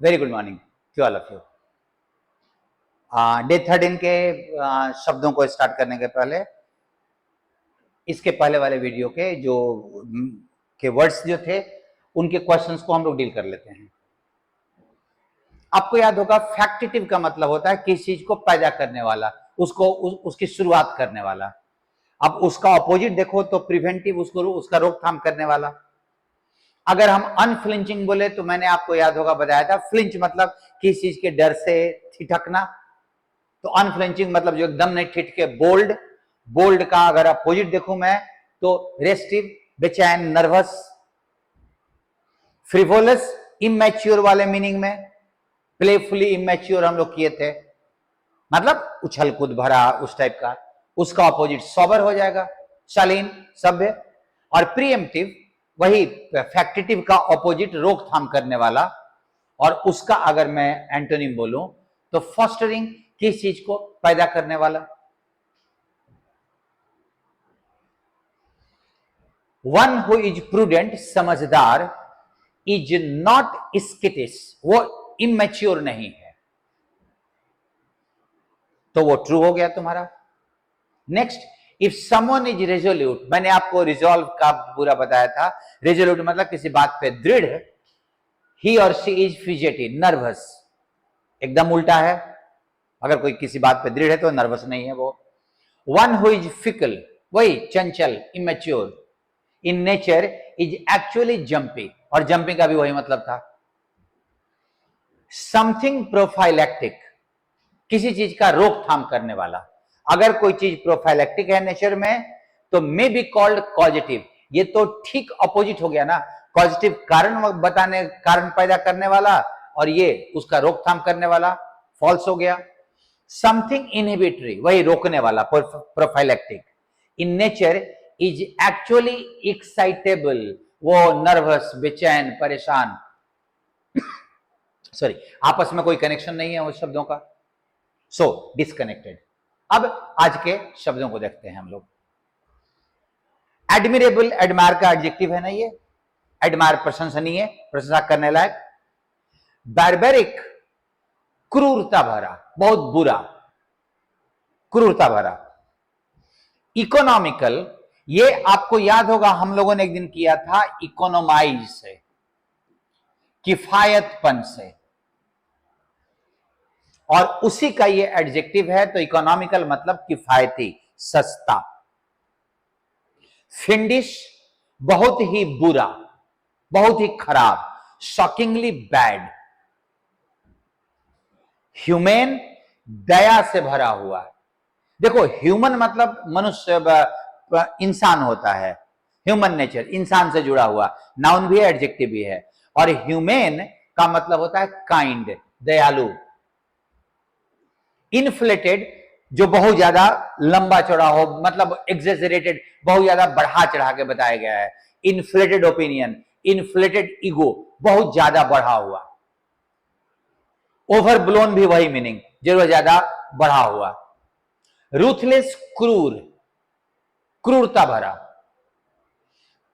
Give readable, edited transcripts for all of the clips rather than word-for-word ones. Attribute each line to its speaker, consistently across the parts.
Speaker 1: Very good morning to all of you. Day 13 के शब्दों को स्टार्ट करने के पहले इसके पहले वाले वीडियो के जो के वर्ड्स जो थे उनके क्वेश्चंस को हम लोग डील कर लेते हैं। आपको याद होगा फैक्टिटिव का मतलब होता है किसी चीज को पैदा करने वाला, उसको उसकी शुरुआत करने वाला। अब उसका अपोजिट देखो तो प्रिवेंटिव, उसका रोकथाम करने वाला। अगर हम अनफ्लिंचिंग बोले तो मैंने आपको याद होगा बताया था, फ्लिंच मतलब किसी चीज के डर से ठिठकना, तो अनफ्लिंचिंग मतलब जो एकदम नहीं ठिठके, बोल्ड। बोल्ड का अगर अपोजिट देखूं मैं तो रेस्टिव, बेचैन, नर्वस। फ्रिवोलस इमैच्योर वाले मीनिंग में, प्लेफुली इमैच्योर हम लोग किए थे, मतलब उछल कूद भरा उस टाइप का। उसका अपोजिट सोबर हो जाएगा, शालीन, सभ्य। और प्रीएम्प्टिव वही फैक्टिटिव का अपोजिट, रोकथाम करने वाला। और उसका अगर मैं एंटोनिम बोलूं तो फॉस्टरिंग, किस चीज को पैदा करने वाला। वन हु इज प्रूडेंट, समझदार, इज नॉट स्किटिस, वो इमेच्योर नहीं है, तो वो ट्रू हो गया तुम्हारा। Next, if someone is resolute, मैंने आपको रिजॉल्व का पूरा बताया था। रेजोल्यूट मतलब किसी बात पे दृढ़। ही और शी इज फिजेटी, नर्वस, एकदम उल्टा है। अगर कोई किसी बात पे दृढ़ है तो नर्वस नहीं है वो। वन हु इज फिकल, वही चंचल, immature. In nature is actually jumpy, और जंपिंग का भी वही मतलब था। समथिंग प्रोफाइलैक्टिक, किसी चीज का रोकथाम करने वाला। अगर कोई चीज प्रोफाइलैक्टिक है नेचर में तो मे बी कॉल्ड पॉजिटिव। ये तो ठीक अपोजिट हो गया ना, पॉजिटिव कारण बताने, कारण पैदा करने वाला, और ये उसका रोकथाम करने वाला, फॉल्स हो गया। समथिंग इनहिबिटरी, वही रोकने वाला, prophylactic. In nature is actually excitable, वो नर्वस, बेचैन, परेशान। सॉरी, आपस में कोई कनेक्शन नहीं है उस शब्दों का, सो डिस्कनेक्टेड। अब आज के शब्दों को देखते हैं हम लोग। एडमिरेबल, एडमायर का एडजेक्टिव है ना ये, एडमायर प्रशंसनीय, प्रशंसा करने लायक। बारबेरिक, क्रूरता भरा, बहुत बुरा, क्रूरता भरा। इकोनॉमिकल, ये आपको याद होगा हम लोगों ने एक दिन किया था, इकोनोमाइज से, किफायतपन से, और उसी का ये एडजेक्टिव है। तो इकोनॉमिकल मतलब किफायती, सस्ता। फिंडिश, बहुत ही बुरा, बहुत ही खराब, शॉकिंगली बैड। ह्यूमेन, दया से भरा हुआ। देखो ह्यूमन मतलब मनुष्य, इंसान होता है, ह्यूमन नेचर, इंसान से जुड़ा हुआ। नाउन भी है, एडजेक्टिव भी है। और ह्यूमेन का मतलब होता है काइंड, दयालु। इन्फ्लेटेड, जो बहुत ज्यादा लंबा चौड़ा हो, मतलब एग्जेजरेटेड, बहुत ज्यादा बढ़ा चढ़ा के बताया गया है। इन्फ्लेटेड ओपिनियन, इन्फ्लेटेड ईगो, बहुत ज्यादा बढ़ा हुआ। ओवरब्लोन भी वही मीनिंग, जरूर ज्यादा बढ़ा हुआ। रूथलेस, क्रूर, क्रूरता भरा।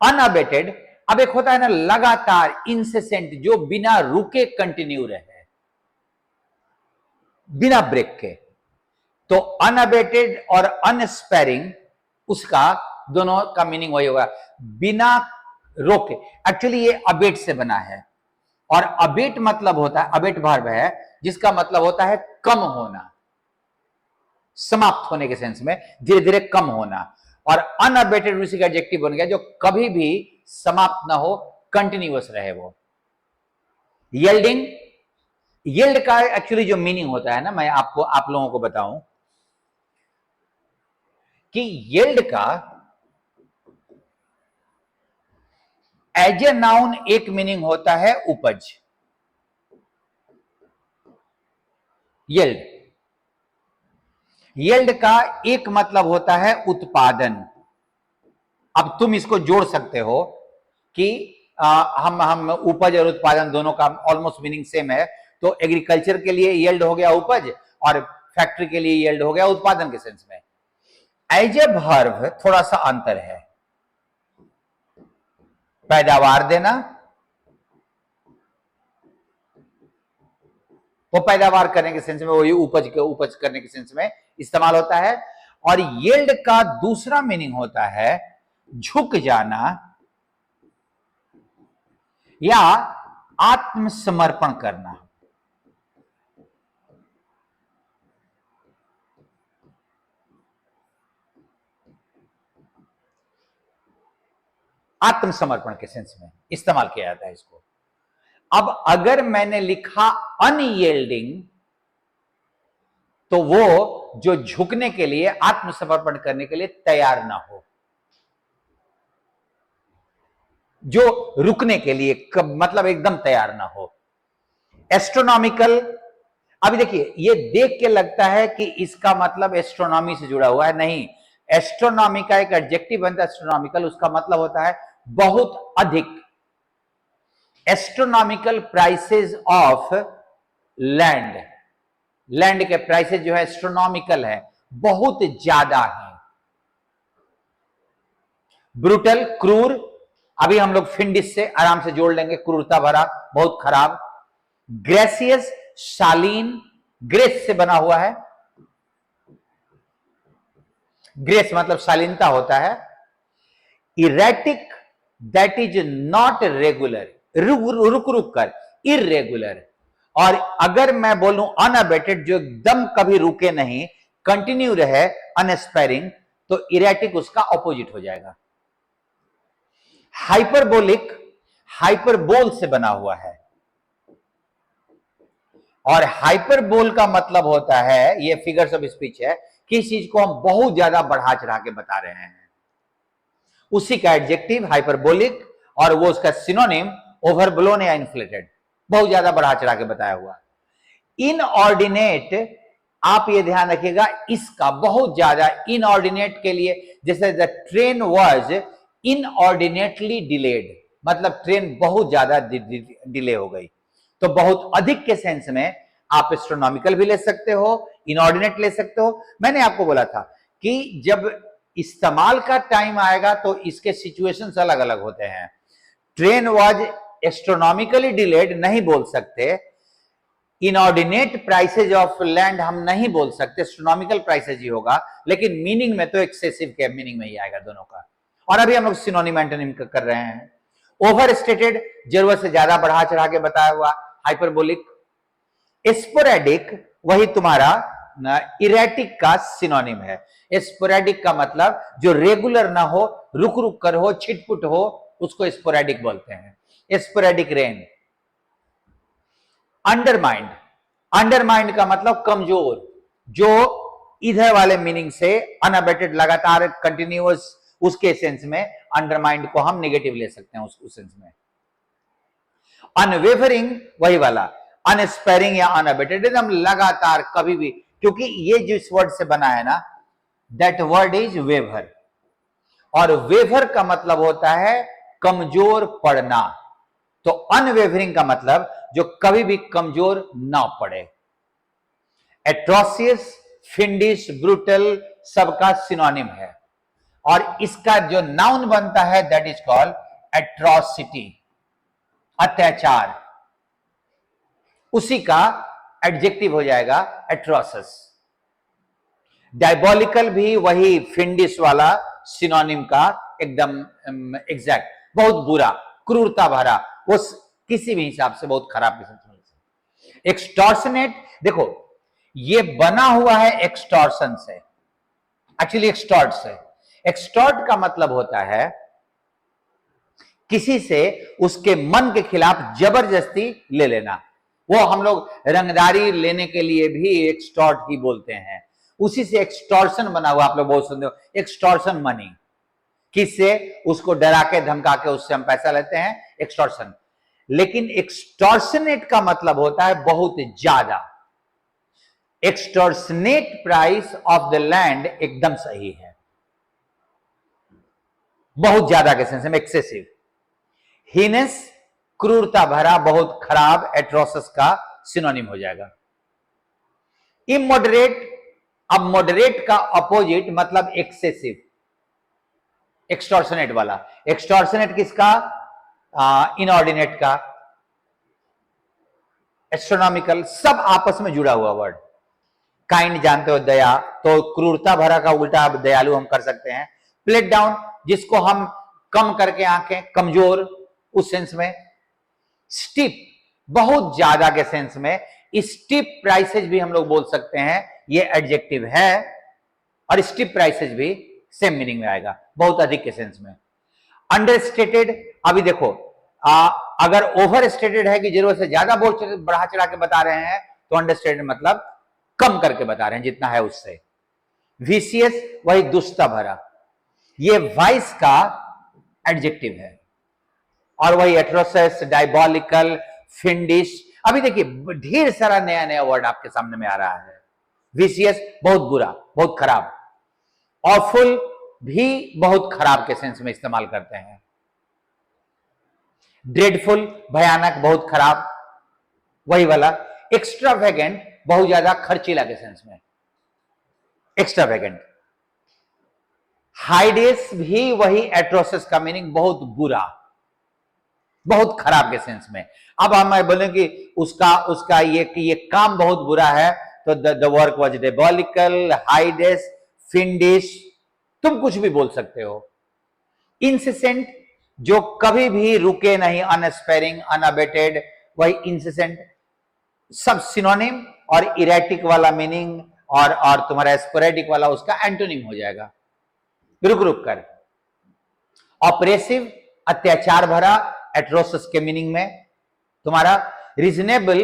Speaker 1: अनअबेटेड, अब एक होता है ना लगातार, इंसेसेंट, जो बिना रुके कंटिन्यू रहे, बिना ब्रेक के। तो अनअबेटेड और अनस्पेरिंग, उसका दोनों का मीनिंग वही होगा, बिना रोके। एक्चुअली ये अबेट से बना है, और अबेट मतलब होता है, अबेट वर्ब है जिसका मतलब होता है कम होना, समाप्त होने के सेंस में, धीरे धीरे कम होना। और अनअबेटेड उसी का एडजेक्टिव बन गया, जो कभी भी समाप्त ना हो, कंटिन्यूअस रहे वो। येल्डिंग, येल्ड का एक्चुअली जो मीनिंग होता है ना, मैं आपको, आप लोगों को बताऊं कि येल्ड का एज ए नाउन एक मीनिंग होता है उपज, येल्ड। येल्ड का एक मतलब होता है उत्पादन। अब तुम इसको जोड़ सकते हो कि हम उपज और उत्पादन दोनों का ऑलमोस्ट मीनिंग सेम है। तो एग्रीकल्चर के लिए येल्ड हो गया उपज, और फैक्ट्री के लिए येल्ड हो गया उत्पादन के सेंस में। एज ए वर्ब थोड़ा सा अंतर है। पैदावार देना, वो पैदावार करने के सेंस में, वो उपज करने के सेंस में इस्तेमाल होता है। और यील्ड का दूसरा मीनिंग होता है झुक जाना या आत्मसमर्पण करना। आत्मसमर्पण के सेंस में इस्तेमाल किया जाता है इसको। अब अगर मैंने लिखा अनयील्डिंग, तो वो जो झुकने के लिए, आत्मसमर्पण करने के लिए तैयार ना हो, जो रुकने के लिए मतलब एकदम तैयार ना हो। एस्ट्रोनॉमिकल, अभी देखिए ये देख के लगता है कि इसका मतलब एस्ट्रोनॉमी से जुड़ा हुआ है, नहीं। एस्ट्रोनॉमी का एक एडजेक्टिव बनता है एस्ट्रोनॉमिकल, उसका मतलब होता है बहुत अधिक। Astronomical prices of land, land के प्राइसेस जो है एस्ट्रोनॉमिकल है, बहुत ज्यादा है। ब्रूटल, क्रूर, अभी हम लोग फिंडिस से आराम से जोड़ लेंगे, क्रूरता भरा, बहुत खराब। ग्रेसियस, शालीन, ग्रेस से बना हुआ है, ग्रेस मतलब शालीनता होता है। Erratic, that is not regular, रुक रुक कर, इरेगुलर। और अगर मैं बोलूं अनअबेटेड, जो एकदम कभी रुके नहीं, कंटिन्यू रहे, अनस्पेरिंग, तो इरेटिक उसका ऑपोजिट हो जाएगा। हाइपरबोलिक, हाइपरबोल से बना हुआ है, और हाइपरबोल का मतलब होता है, ये फिगर्स ऑफ स्पीच है, किस चीज को हम बहुत ज्यादा बढ़ा चढ़ा के बता रहे हैं, उसी का एडजेक्टिव हाइपरबोलिक, और वो उसका सिनोनिम ओवरब्लोन या इन्फ्लेटेड, बहुत ज्यादा बढ़ा चढ़ा के बताया हुआ। इनऑर्डिनेट, आप ये ध्यान रखिएगा, इसका बहुत ज्यादा इनऑर्डिनेट के लिए, जैसे द ट्रेन वाज इनऑर्डिनेटली डिलेड, मतलब ट्रेन बहुत ज्यादा डिले हो गई। तो बहुत अधिक के सेंस में आप एस्ट्रोनॉमिकल भी ले सकते हो, इनऑर्डिनेट ले सकते हो। मैंने आपको बोला था कि जब इस्तेमाल का टाइम आएगा तो इसके सिचुएशंस अलग अलग होते हैं। ट्रेन वाज एस्ट्रोनॉमिकली डिलेड नहीं बोल सकते, इनऑर्डिनेट प्राइसेज ऑफ लैंड हम नहीं बोल सकते, एस्ट्रोनॉमिकल प्राइसेज ही होगा, लेकिन मीनिंग में तो एक्सेसिव के मीनिंग में ही आएगा दोनों का। और अभी हम लोग सिनोनिम एंटोनिम कर रहे हैं। ओवर स्टेटेड, जरूरत से ज्यादा बढ़ा चढ़ा के बताया हुआ, हाइपरबोलिक। स्पोरेडिक, वही तुम्हारा इरेटिक का सिनोनिम है। स्पोरेडिक का मतलब जो रेगुलर ना हो, रुक रुक कर हो, छिटपुट हो, उसको स्पोरेडिक बोलते हैं। Sporadic rain. अंडरमाइंड, अंडरमाइंड का मतलब कमजोर, जो इधर वाले मीनिंग से अनअबेटेड, लगातार, कंटिन्यूअस, उसके सेंस में अंडरमाइंड को हम नेगेटिव ले सकते हैं उस सेंस में। अनवेवरिंग, वही वाला, अनस्पेरिंग या अनअबेटेड, एकदम लगातार, कभी भी, क्योंकि ये जिस वर्ड से बना है ना, दैट वर्ड इज वेवर, और वेवर का मतलब होता है कमजोर पड़ना। तो अनवेवरिंग का मतलब जो कभी भी कमजोर ना पड़े। एट्रोसियस, फिंडिश, ब्रूटल सबका सिनोनिम है, और इसका जो नाउन बनता है दैट इज कॉल्ड एट्रोसिटी, अत्याचार, उसी का एडजेक्टिव हो जाएगा एट्रोसस। डायबॉलिकल भी वही फिंडिस वाला सिनोनिम का एकदम एग्जैक्ट, बहुत बुरा, क्रूरता भरा, वो किसी भी हिसाब से बहुत खराब किस्म से। एक्सटॉर्शनेट, देखो ये बना हुआ है एक्सटॉर्शन से, एक्चुअली एक्सटॉर्ट से। एक्सटॉर्ट का मतलब होता है किसी से उसके मन के खिलाफ जबरदस्ती ले लेना, वो हम लोग रंगदारी लेने के लिए भी एक्सटॉर्ट ही बोलते हैं, उसी से एक्सटॉर्शन बना हुआ। आप लोग बहुत सुनते हो एक्सटॉर्शन मनी, किससे, उसको डरा के धमका के उससे हम पैसा लेते हैं, एक्सटॉर्शन। लेकिन एक्सटॉर्शनेट का मतलब होता है बहुत ज्यादा। एक्सटॉर्शनेट प्राइस ऑफ द लैंड एकदम सही है, बहुत ज्यादा के सेंस में, एक्सेसिव। हीनेस, क्रूरता भरा, बहुत खराब, एट्रोसस का सिनोनिम हो जाएगा। इमोडरेट, अब मॉडरेट का अपोजिट मतलब एक्सेसिव, एक्सटॉर्शनेट वाला। एक्सटॉर्शनेट किसका, इनऑर्डिनेट का। एस्ट्रोनॉमिकल, सब आपस में जुड़ा हुआ वर्ड। काइंड जानते हो दया, तो क्रूरता भरा का उल्टा अब दयालु हम कर सकते हैं। प्लेट डाउन, जिसको हम कम करके आंखें, कमजोर, उस सेंस में। स्टीप, बहुत ज्यादा के सेंस में। स्टीप प्राइसेज भी हम लोग बोल सकते हैं, ये एडजेक्टिव है। और स्टीप प्राइसेज भी सेम मीनिंग में आएगा, बहुत अधिक के सेंस में। अंडरस्टेटेड, अभी देखो अगर ओवर स्टेटेड है कि जरूरत से ज्यादा बोल बढ़ा चढ़ा के बता रहे हैं, तो अंडरस्टेटेड मतलब कम करके बता रहे हैं, जितना है उससे। विशियस, वही दुष्टता भरा, ये वाइस का एडजेक्टिव है। और वही एट्रोसिस, डायबॉलिकल, फिंडिश। अभी देखिए ढेर सारा नया नया वर्ड आपके सामने में आ रहा है। विशियस बहुत बुरा, बहुत खराब। ऑफुल भी बहुत खराब के सेंस में इस्तेमाल करते हैं। ड्रेडफुल, भयानक, बहुत खराब, वही वाला। एक्स्ट्रावेगेंट, बहुत ज्यादा खर्चीला के सेंस में, एक्स्ट्रावेगेंट। हाइडेस भी वही एट्रोसिस का मीनिंग, बहुत बुरा, बहुत खराब के सेंस में। अब हम बोलें कि उसका ये काम बहुत बुरा है, तो द वर्क वाज डायबॉलिकल, हाइडेस, फिंडिश, तुम कुछ भी बोल सकते हो। इंसिसेंट, जो कभी भी रुके नहीं, अनस्पेरिंग, अनअबेटेड, वही इंसिसेंट। सब सिनोनिम, और इरेटिक वाला मीनिंग और तुम्हारा स्पोरेडिक वाला उसका एंटोनिम हो जाएगा, रुक रुक कर। ऑपरेसिव, अत्याचार भरा, एट्रोसिस के मीनिंग में तुम्हारा। रीजनेबल,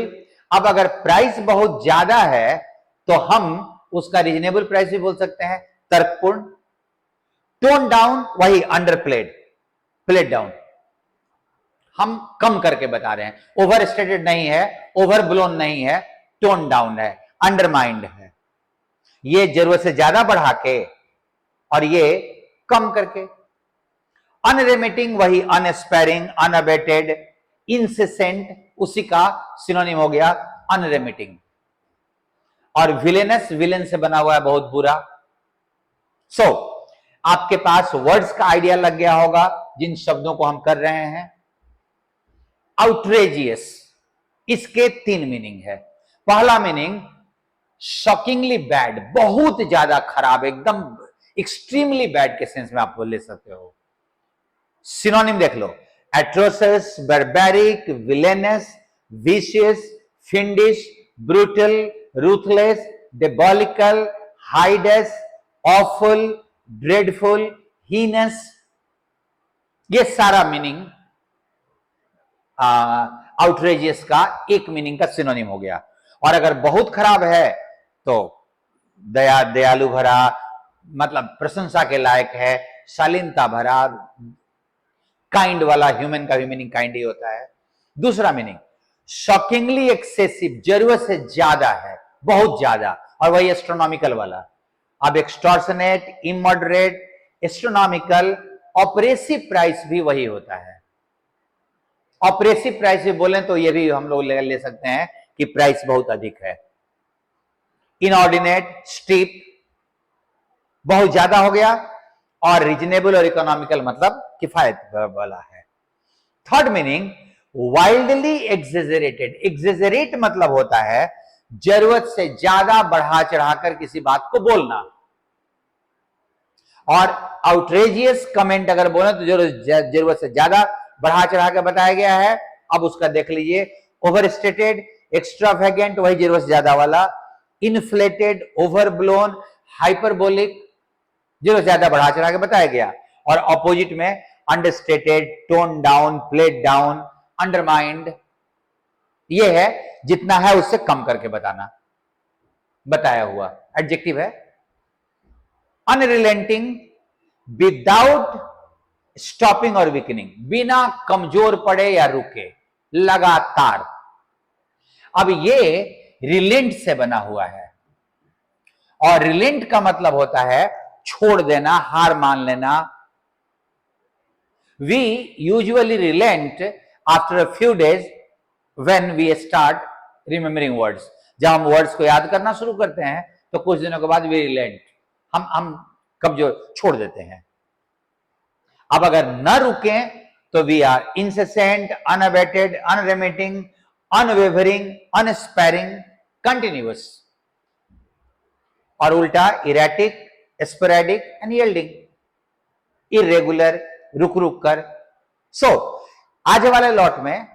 Speaker 1: अब अगर प्राइस बहुत ज्यादा है तो हम उसका रीजनेबल प्राइस भी बोल सकते हैं, तर्कपूर्ण। टोन डाउन, वही अंडरप्लेड, प्लेट डाउन, हम कम करके बता रहे हैं। ओवर स्टेटेड नहीं है, ओवर ब्लोन नहीं है, टोन डाउन है, अंडरमाइंड है। ये जरूरत से ज्यादा बढ़ा के और ये कम करके। अनरेमिटिंग, वही अनस्पेरिंग, अनअबेटेड, इंसिसेंट, उसी का सिनोनिम हो गया अनरेमिटिंग। और विलेनस, विलेन से बना हुआ है, बहुत बुरा। सो आपके पास वर्ड्स का आइडिया लग गया होगा जिन शब्दों को हम कर रहे हैं। आउटरेजियस, इसके 3 मीनिंग है। पहला मीनिंग शॉकिंगली बैड, बहुत ज्यादा खराब, एकदम एक्सट्रीमली बैड के सेंस में आप ले सकते हो। सिनोनिम देख लो, atrocious, barbaric, villainous, vicious, fiendish, brutal, ruthless, diabolical, hideous, awful, dreadful, heinous. ये सारा मीनिंग आउटरेजियस का एक मीनिंग का सिनोनिम हो गया। और अगर बहुत खराब है तो दयालु भरा, मतलब प्रशंसा के लायक है, शालीनता भरा, काइंड वाला, ह्यूमन का भी मीनिंग काइंड ही होता है। दूसरा मीनिंग शॉकिंगली एक्सेसिव, जरूरत से ज्यादा है, बहुत ज्यादा, और वही एस्ट्रोनॉमिकल वाला। अब एक्सटॉर्शनेट, इमॉडरेट, एस्ट्रोनॉमिकल, ऑपरेसिव प्राइस भी वही होता है। ऑपरेसिव प्राइस भी बोलें तो ये भी हम लोग ले सकते हैं कि प्राइस बहुत अधिक है। इनऑर्डिनेट, स्टीप, बहुत ज्यादा हो गया, और रीजनेबल और इकोनॉमिकल मतलब किफायत वाला है। थर्ड मीनिंग वाइल्डली एक्सेजरेटेड, एक्सेजरेट मतलब होता है जरूरत से ज्यादा बढ़ा चढ़ाकर किसी बात को बोलना। और आउटरेजियस कमेंट अगर बोले तो जरूरत से ज्यादा बढ़ा चढ़ा के बताया गया है। अब उसका देख लीजिए, ओवरस्टेटेड, एक्स्ट्रावेगेंट, वही जरूरत से ज्यादा वाला, इन्फ्लेटेड, ओवरब्लोन, हाइपरबोलिक, जरूरत से ज्यादा बढ़ा चढ़ा के बताया गया। और ऑपोजिट में understated, tone down, plate down, undermined, ये है जितना है उससे कम करके बताना, बताया हुआ एडजेक्टिव है। अनरिलेंटिंग, विदाउट स्टॉपिंग और वीकनिंग, बिना कमजोर पड़े या रुके, लगातार। अब ये रिलेंट से बना हुआ है, और रिलेंट का मतलब होता है छोड़ देना, हार मान लेना। We usually relent after a few days when we start remembering words. जब हम वर्ड्स को याद करना शुरू करते हैं तो कुछ दिनों के बाद वी रिलेंट, हम कमजोर छोड़ देते हैं। अब अगर न रुकें तो we are incessant, unabated, unremitting, unwavering, unsparing, continuous, और उल्टा erratic, sporadic and yielding, irregular, रुक रुक कर। सो आज वाले लॉट में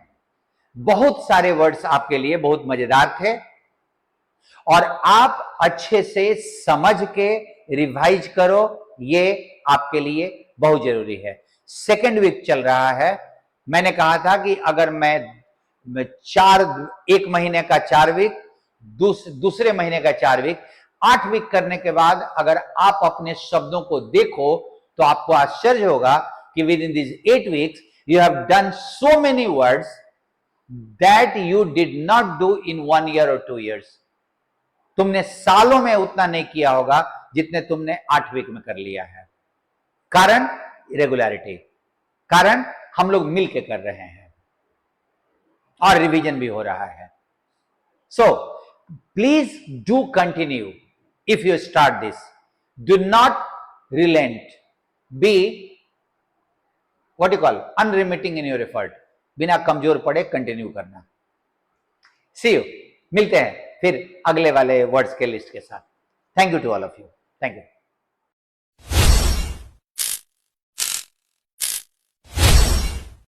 Speaker 1: बहुत सारे वर्ड्स आपके लिए बहुत मजेदार थे और आप अच्छे से समझ के रिवाइज करो, ये आपके लिए बहुत जरूरी है। सेकेंड वीक चल रहा है। मैंने कहा था कि अगर मैं एक महीने का 4 वीक, दूसरे महीने का 4 वीक, 8 वीक करने के बाद अगर आप अपने शब्दों को देखो तो आपको आश्चर्य होगा कि with in this 8 weeks you have done so many words that you did not do in 1 year और 2 ईयर्स। तुमने सालों में उतना नहीं किया होगा जितने तुमने 8 वीक में कर लिया है। कारण रेगुलरिटी, कारण हम लोग मिलके कर रहे हैं और रिवीजन भी हो रहा है। So please do continue if you start this, do not relent, be what you call unremitting in your effort, बिना कमजोर पड़े कंटिन्यू करना। सी यू, मिलते हैं फिर अगले वाले वर्ड्स के लिस्ट के साथ। Thank you to all of you, thank you.